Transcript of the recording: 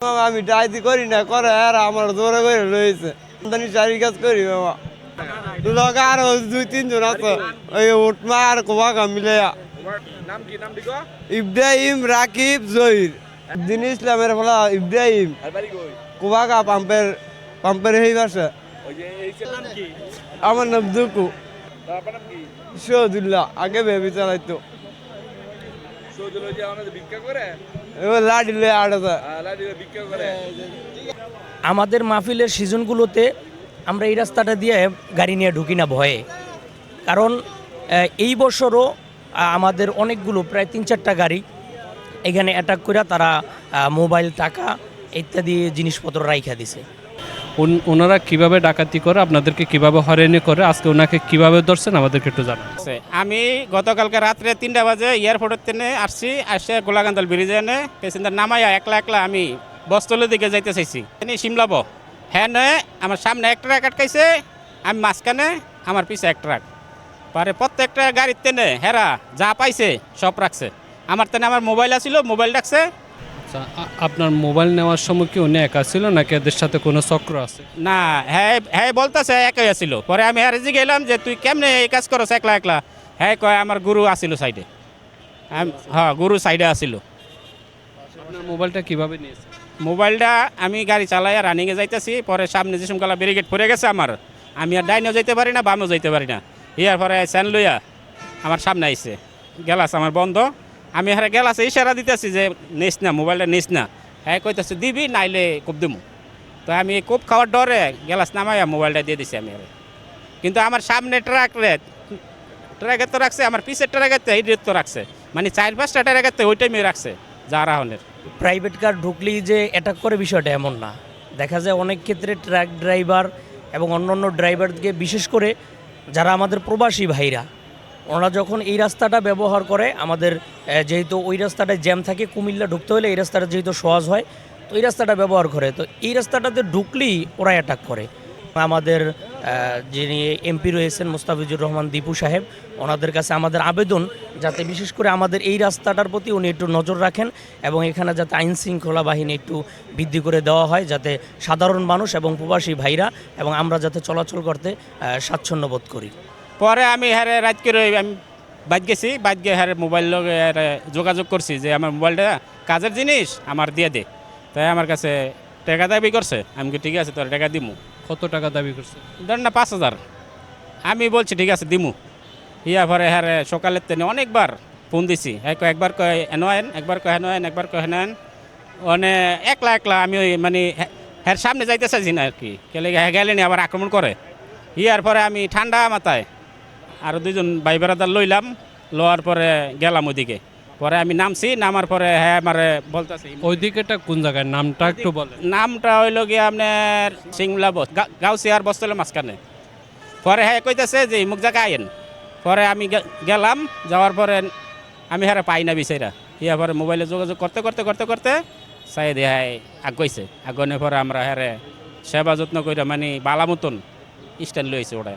আমি ডাইতি করি না করে আর আমার জোরে করে রয়েছে আমদানি চারি কাজ করি বাবা লোক আরো 2-3 জন আছে ওই উঠমা আর কোবাকা মিলে ইব্রাহিম রাকিব জহির দিন ইসলামের ফলা ইব্রাহিম কোবাকা পাম্পের এই বাসা আমার নাম দুকু শহদুল্লাহ আগে ভেবে চালাইতো আমাদের মাহফিলের সিজনগুলোতে আমরা এই রাস্তাটা দিয়ে গাড়ি নিয়ে ঢুকি না ভয়ে, কারণ এই বছরও আমাদের অনেকগুলো প্রায় 3-4টা গাড়ি এখানে অ্যাটাক করে তারা মোবাইল, টাকা ইত্যাদি জিনিসপত্র রাইখা দিছে। ওনারা কিভাবে ডাকাতি করে, আপনাদেরকে কিভাবে হয়রানি করে, আজকে ওনাকে কিভাবে ধরছেন আমাদেরকে একটু জানান। আমি গতকালকে রাত্রে 3টা বাজে এয়ারপোর্টের ট্রেনে আসছি, আসে গোলাকান্দাল ব্রিজে এনে পেসেঞ্জার নামাইয়া একলা আমি বস্তলের দিকে যাইতে চাইছি। সিমলাব হ্যাঁ নয়, আমার সামনে এক ট্রাক আটকাইছে, আমি মাঝখানে, আমার পিছে এক ট্রাক পরে প্রত্যেকটা গাড়ির টেনে হেরা যা পাইছে সব রাখছে। আমার টেনে আমার মোবাইল আসছিল, মোবাইল রাখছে। আচ্ছা, আপনার মোবাইল নেওয়ার সময় কি উনি একা ছিল নাকি এদের সাথে কোনো চক্র আছে? না, হ্যাঁ বলতেছে একাই আসছিল। পরে আমি হ্যারেজি গেলাম যে তুই কেমনে এই কাজ করছ একলা। হ্যাঁ কয় আমার গুরু আসছিল সাইডে। হ্যাঁ, গুরু সাইডে আসছিল। আপনার মোবাইলটা কিভাবে নিয়েছে? মোবাইলটা আমি গাড়ি চালাইয়া রানিংয়ে যাইতেছি, পরে সামনে যে সমকালা ব্যারিকেড পড়ে গেছে আমার, আমি আর ডাইনেও যাইতে পারি না, বামেও যাইতে পারি না। ইয়ার পরে স্যান লইয়া আমার সামনে আইছে, গ্যালাস আমার বন্ধ। আমি হারে গ্যালাসে ইশারা দিতেছি যে নিস না, মোবাইলটা নিস না। হ্যাঁ কইতেছে দিবি, নাইলে কোপ দিমু। তো আমি কোপ খাওয়ার ডরে গ্যালাস নামাইয়া মোবাইলটা দিয়ে দিছি আমি। কিন্তু আমার সামনে ট্রাকে তো রাখছে, আমার পিছের ট্রাকেতে এই তো রাখছে, মানে 4-5টা ট্রাকেতে ওই টাইমে রাখছে জারাহনের। প্রাইভেট কার ঢুকলেই যে অ্যাটাক করে বিষয়টা এমন না, দেখা যায় অনেক ক্ষেত্রে ট্রাক ড্রাইভার এবং অন্যান্য ড্রাইভারকে, বিশেষ করে যারা আমাদের প্রবাসী ভাইরা, ওনারা যখন এই রাস্তাটা ব্যবহার করে, আমাদের যেহেতু ওই রাস্তাটায় জ্যাম থাকে, কুমিল্লা ঢুকতে হলে এই রাস্তাটা যেহেতু সহজ হয়, তো এই রাস্তাটা ব্যবহার করে, তো এই রাস্তাটাতে ঢুকলেই ওরা অ্যাটাক করে। আমাদের যিনি এমপি রয়েছেন মুস্তাফিজুর রহমান দীপু সাহেব, ওনাদের কাছে আমাদের আবেদন যাতে বিশেষ করে আমাদের এই রাস্তাটার প্রতি উনি একটু নজর রাখেন এবং এখানে যাতে আইন শৃঙ্খলা বাহিনী একটু বৃদ্ধি করে দেওয়া হয়, যাতে সাধারণ মানুষ এবং প্রবাসী ভাইরা এবং আমরা যাতে চলাচল করতে স্বাচ্ছন্দ্য বোধ করি। পরে আমি হ্যারে রাত করে আমি বাইক গেছি, বাইক গিয়ে হ্যারে মোবাইল লগে যোগাযোগ করছি যে আমার মোবাইলটা কাজের জিনিস আমার দিয়ে দে। তাই আমার কাছে টাকা দাবি করছে, আমি ঠিক আছে তোর টাকা দিমু। কত টাকা দাবি করছে? ধর না 5,000। আমি বলছি ঠিক আছে দিমু। ইয়া পরে হ্যারে সকালের তেনে অনেকবার ফোন দিছি, একবার কয় এনয়েন, একবার কয় হেনয়েন, একবার কয় হেনয়েন। মানে একলা আমি ওই মানে হ্যার সামনে যাইতে চাইছি না আর কি, কেলে গেলেনি আবার আক্রমণ করে। ইয়ার পরে আমি ঠান্ডা মাথায় আরও 2জন ভাই বেড়াদার লইলাম, লওয়ার পরে গেলাম ওইদিকে। পরে আমি নামছি, নামার পরে হ্যাঁ আমার বলতেছি ওইদিকেটা কোন জায়গায়, নামটা একটু বলেন। নামটা হইল গিয়ে আপনার সিংলা গাউসিয়ার বস্তলের মাঝখানে। পরে হ্যাঁ কইতেছে যে মুখ জায়গা আইন। পরে আমি গেলাম, যাওয়ার পরে আমি হ্যাঁ পাই না বিচাইরা। ইয়া পরে মোবাইলে যোগাযোগ করতে চাই দিয়ে হ্যাঁ আগাইছে। আগানোর পরে আমরা হ্যাঁ সেবা যত্ন করে মানে বালা মতন স্ট্যান্ড লইছে ওটা।